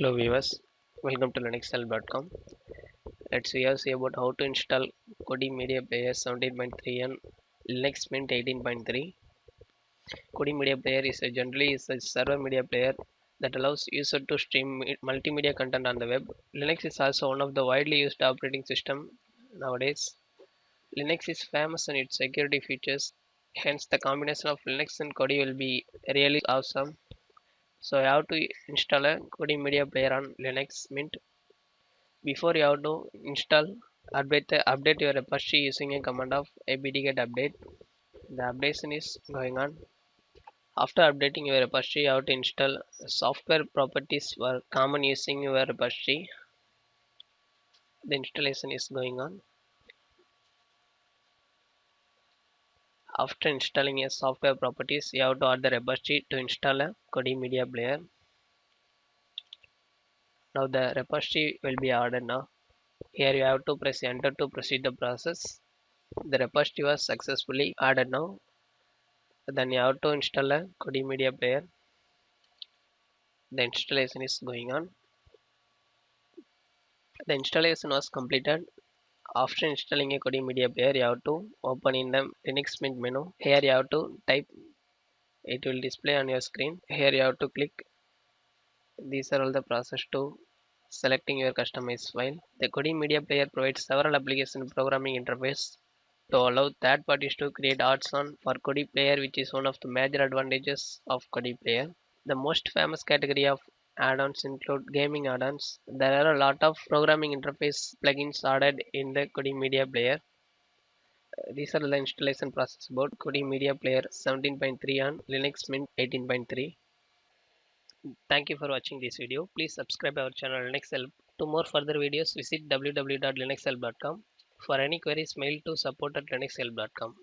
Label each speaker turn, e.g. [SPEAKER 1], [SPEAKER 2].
[SPEAKER 1] Hello viewers, welcome to linuxhelp.com. Let's see about how to install Kodi Media Player 17.3 and Linux Mint 18.3. Kodi Media Player is a server media player that allows user to stream multimedia content on the web. Linux is also one of the widely used operating system nowadays. Linux is famous in its security features, hence the combination of Linux and Kodi will be really awesome. So you have to install a Kodi Media Player on Linux Mint. Before you have to install, update your repository using a command of apt-get update. The updation is going on. After updating your repository, you have to install software properties were common using your repository. The installation is going on. After installing a software properties, you have to add the repository to install a Kodi Media Player. Now the repository will be added now. Here you have to press enter to proceed the process. The repository was successfully added now. Then you have to install a Kodi Media Player. The installation is going on. The installation was completed. After installing a Kodi Media Player, you have to open in the Linux Mint menu. Here you have to type. It will display on your screen. Here you have to click. These are all the process to selecting your customized file. The Kodi Media Player provides several application programming interface to allow third parties to create add-ons for Kodi Player, which is one of the major advantages of Kodi Player. The most famous category of add-ons include gaming add-ons. There are a lot of programming interface plugins added in the Kodi Media Player. These are the installation process about Kodi Media Player 17.3 on Linux Mint 18.3. Thank you for watching this video. Please subscribe our channel Linux Help. To more further videos, visit www.linuxhelp.com. For any queries, mail to support@linuxhelp.com.